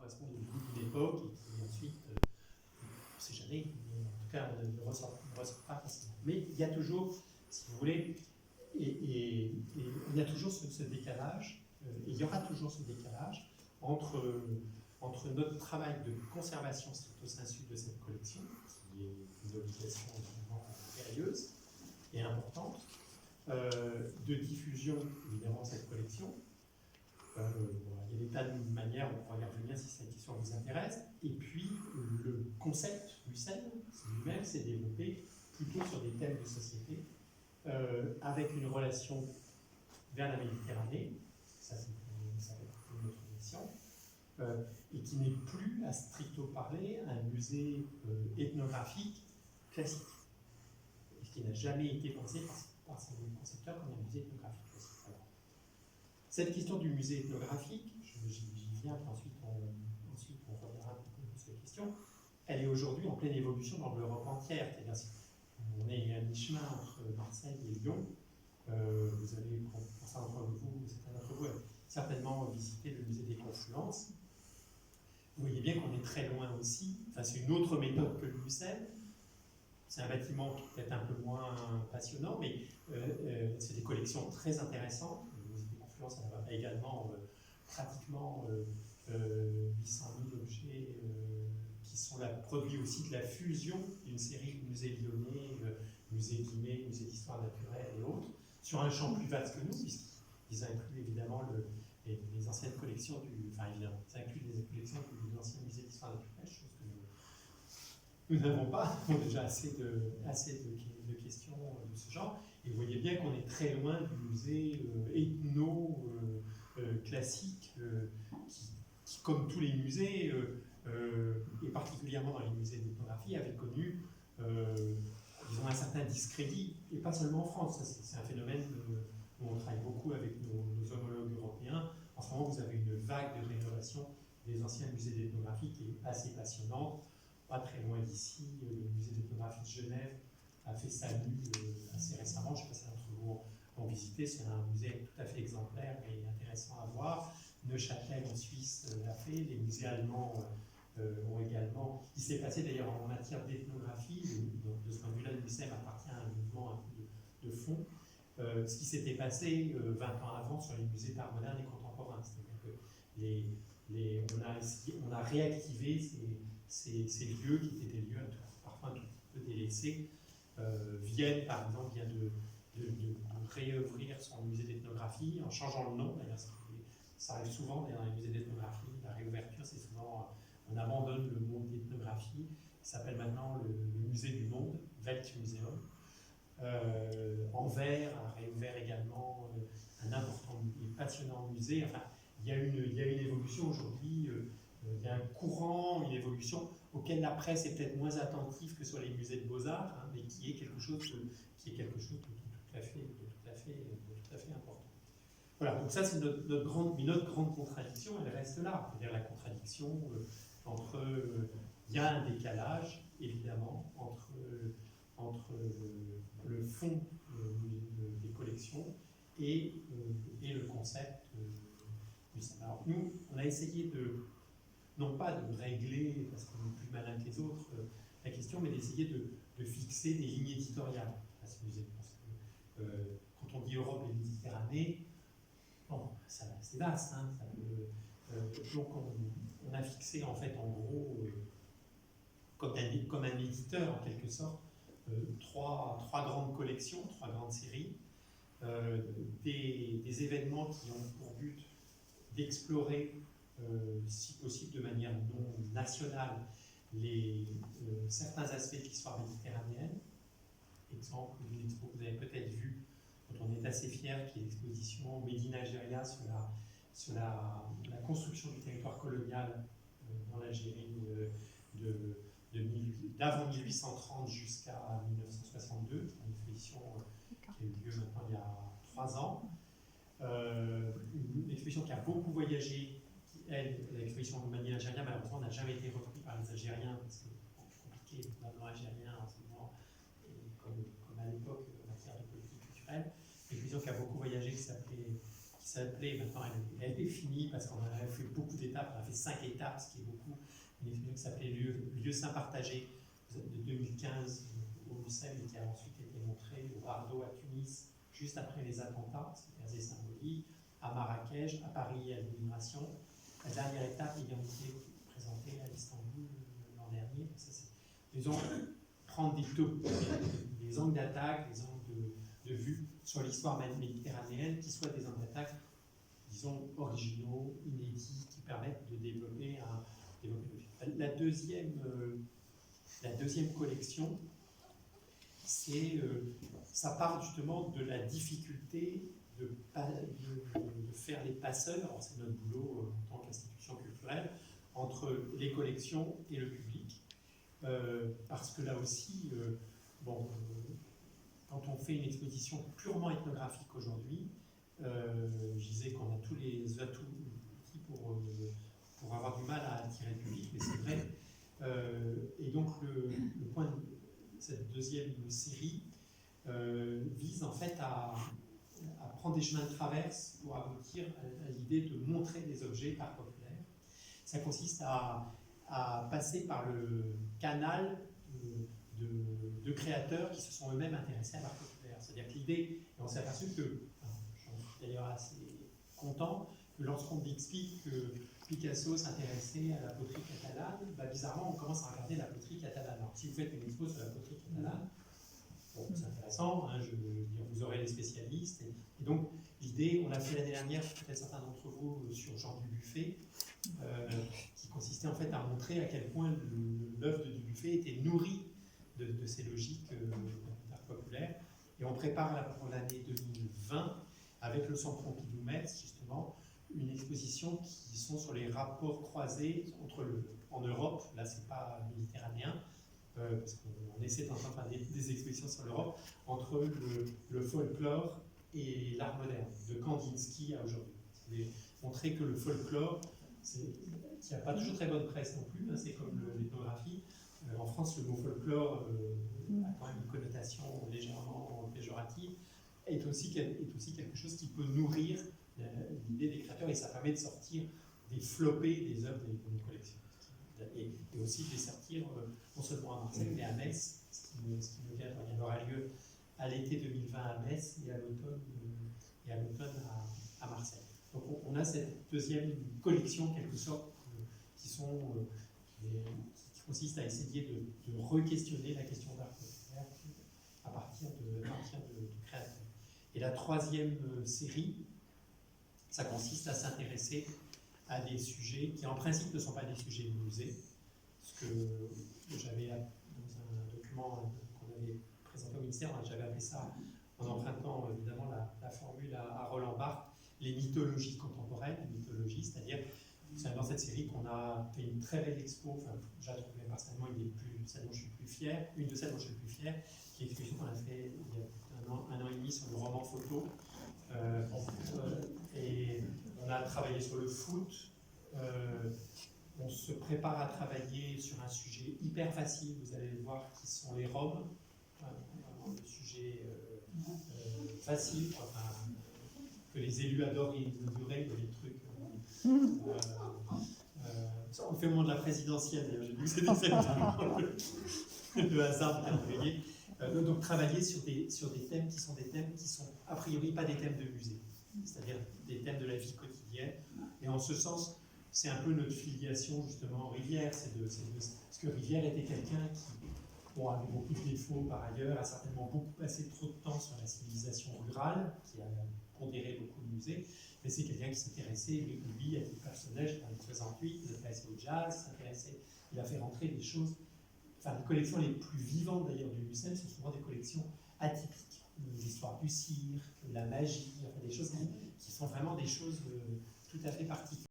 correspond au début d'une époque et qui ensuite, on ne sait jamais, mais en tout cas, on ne le ressort pas facilement. Mais il y a toujours, si vous voulez, et il y a toujours ce décalage, et il y aura toujours ce décalage entre notre travail de conservation stricto sensu de cette collection, qui est une obligation vraiment périlleuse et importante, de diffusion évidemment de cette collection. Il y a des tas de manières, on pourra y revenir si cette question vous intéresse. Et puis le concept Musen lui-même s'est développé plutôt sur des thèmes de société, avec une relation vers la Méditerranée, ça va être une autre mission, et qui n'est plus, à stricto parler, un musée ethnographique classique, et qui n'a jamais été pensé par ses concepteurs comme un musée ethnographique classique. Alors, cette question du musée ethnographique, j'y viens, puis ensuite on reviendra un peu sur cette question, elle est aujourd'hui en pleine évolution dans l'Europe entière, c'est-à-dire on est à mi-chemin entre Marseille et Lyon. Vous avez, pour certains d'entre vous, certainement visité le musée des Confluences. Vous voyez bien qu'on est très loin aussi. Enfin, c'est une autre méthode que le Musen. C'est un bâtiment qui est peut-être un peu moins passionnant, mais c'est des collections très intéressantes. Le musée des Confluences a également pratiquement 800 000 objets qui sont produits aussi de la fusion d'une série de musées lyonnais, musée d'Imé, musée d'histoire naturelle et autres, sur un champ plus vaste que nous, puisqu'ils incluent évidemment les anciennes collections enfin évidemment, ils incluent les collections de l'ancien musée d'histoire naturelle, chose que nous n'avons pas, nous avons déjà assez de questions de ce genre, et vous voyez bien qu'on est très loin du musée classique, qui, comme tous les musées, et particulièrement dans les musées d'ethnographie, avait connu disons, un certain discrédit, et pas seulement en France. C'est un phénomène où on travaille beaucoup avec nos homologues européens. En ce moment, vous avez une vague de rénovation des anciens musées d'ethnographie qui est assez passionnante. Pas très loin d'ici, le musée d'ethnographie de Genève a fait sa mue assez récemment. Je ne sais pas si d'entre vous ont visité. C'est un musée tout à fait exemplaire et intéressant à voir. Neuchâtel en Suisse l'a fait. Les musées allemands ont également. Il s'est passé d'ailleurs en matière d'ethnographie, de ce point de vue-là, le Musen appartient à un mouvement un peu de fond. Ce qui s'était passé 20 ans avant sur les musées d'art moderne et contemporain. C'est-à-dire que on a réactivé ces lieux qui étaient des lieux parfois un tout peu délaissés. Vienne, par exemple, vient de réouvrir son musée d'ethnographie en changeant le nom. D'ailleurs, ça arrive souvent dans les musées d'ethnographie. La réouverture, c'est souvent, on abandonne le mot d'ethnographie. Il s'appelle maintenant le musée du monde, Weltmuseum. Anvers a réouvert également un important et passionnant musée. Enfin, il y a une évolution aujourd'hui, il y a un courant, une évolution auquel la presse est peut-être moins attentive que sur les musées de beaux-arts, hein, mais qui est quelque chose de tout à fait important. Voilà, donc ça c'est notre grande contradiction, elle reste là. C'est-à-dire la contradiction entre... il y a un décalage, évidemment, entre le fond des collections et le concept du savoir. Alors nous, on a essayé non pas de régler, parce qu'on est plus malin que les autres, la question, mais d'essayer de fixer des lignes éditoriales à ce musée. Parce que quand on dit Europe et Méditerranée, bon, c'est vaste. Hein, donc on a fixé en fait, en gros, comme un éditeur en quelque sorte, trois grandes collections, trois grandes séries, des événements qui ont pour but d'explorer, si possible de manière non nationale, certains aspects de l'histoire méditerranéenne. Exemple d'une expo que vous avez peut-être vue, dont on est assez fier, qui est l'exposition Médina Algéria sur la construction du territoire colonial dans l'Algérie d'avant 1830 jusqu'à 1962, une exposition qui a eu lieu maintenant il y a 3 ans. Une exposition qui a beaucoup voyagé, l'exposition Médina Algéria, malheureusement, n'a jamais été reprise par les Algériens, parce que c'est compliqué, le gouvernement algérien en ce moment, et comme à l'époque, en matière de politique culturelle. Une exposition qui a beaucoup voyagé, qui s'appelait, maintenant elle est finie parce qu'on a fait beaucoup d'étapes, on a fait 5 étapes, ce qui est beaucoup, une exposition qui s'appelait Lieux saints partagés de 2015 au Mucem et qui a ensuite été montrée au Bardo à Tunis juste après les attentats, c'était assez symbolique, à Marrakech, à Paris à l'immigration. La dernière étape ayant été présentée à Istanbul l'an dernier. Ça, c'est, disons, prendre des angles d'attaque, des angles de vue sur l'histoire méditerranéenne qui soient des angles d'attaque, disons, originaux, inédits, qui permettent de développer la deuxième collection, ça part justement de la difficulté de faire les passeurs, alors c'est notre boulot en tant qu'institution culturelle, entre les collections et le public. Parce que là aussi, quand on fait une exposition purement ethnographique aujourd'hui, je disais qu'on a tous les atouts pour avoir du mal à attirer le public, mais c'est vrai. Et donc le point de cette deuxième série vise en fait à prendre des chemins de traverse pour aboutir à l'idée de montrer des objets d'art populaire. Ça consiste à passer par le canal de créateurs qui se sont eux-mêmes intéressés à l'art populaire. C'est-à-dire que l'idée, et on s'est aperçu que, je suis d'ailleurs assez content, que lorsqu'on explique que Picasso s'intéressait à la poterie catalane, bizarrement on commence à regarder la poterie catalane. Alors si vous faites une expo sur la poterie catalane, c'est intéressant, hein, je veux dire, vous aurez les spécialistes. Et donc l'idée, on l'a fait l'année dernière, peut-être certains d'entre vous, sur Jean Dubuffet, qui consistait en fait à montrer à quel point l'œuvre de Dubuffet était nourrie de ces logiques d'art populaire. Et on prépare là, pour l'année 2020, avec le Centre Pompidou-Metz, justement, une exposition qui sont sur les rapports croisés en Europe, là c'est pas méditerranéen, parce qu'on essaie de faire des expositions sur l'Europe, entre le folklore et l'art moderne, de Kandinsky à aujourd'hui. C'est montrer que le folklore, qui n'a pas toujours très bonne presse non plus, hein, c'est comme l'ethnographie. En France, le mot folklore a quand même une connotation légèrement péjorative, est aussi quelque chose qui peut nourrir l'idée des créateurs, et ça permet de sortir des flopées des œuvres des collections. Et aussi de les sortir non seulement à Marseille, mais à Metz, ce qui me vient. Il aura lieu à l'été 2020 à Metz et à l'automne à Marseille. Donc on a cette deuxième collection, en quelque sorte, qui consiste à essayer de re-questionner la question d'art populaire à partir de créateurs. Et la troisième série, ça consiste à s'intéresser à des sujets qui en principe ne sont pas des sujets de musée, ce que j'avais dans un document qu'on avait présenté au ministère, j'avais appelé ça, en empruntant évidemment la formule à Roland Barthes, les mythologies contemporaines, c'est-à-dire c'est dans cette série qu'on a fait une très belle expo, enfin j'ai trouvé personnellement une de celles dont je suis le plus fier, qui est une exposition qu'on a fait il y a un an et demi sur le roman photo. Et on a travaillé sur le foot, on se prépare à travailler sur un sujet hyper facile, vous allez le voir, qui sont les Roms, vraiment le sujet facile, que les élus adorent inaugurer, des trucs. On le fait au moment de la présidentielle, d'ailleurs, j'ai vu que c'était le hasard qui a envoyé. Donc travailler sur des thèmes qui sont a priori pas des thèmes de musée, c'est-à-dire des thèmes de la vie quotidienne. Et en ce sens, c'est un peu notre filiation justement Rivière. Parce que Rivière était quelqu'un qui avait beaucoup de défauts par ailleurs, a certainement beaucoup passé trop de temps sur la civilisation rurale, qui a pondéré beaucoup de musées, mais c'est quelqu'un qui s'intéressait, lui, à titre personnel, en 1968, il s'intéressait au jazz, il a fait rentrer des choses. Enfin, les collections les plus vivantes d'ailleurs du Mucem sont souvent des collections atypiques, l'histoire du cirque, la magie, enfin, des choses qui sont vraiment des choses tout à fait particulières.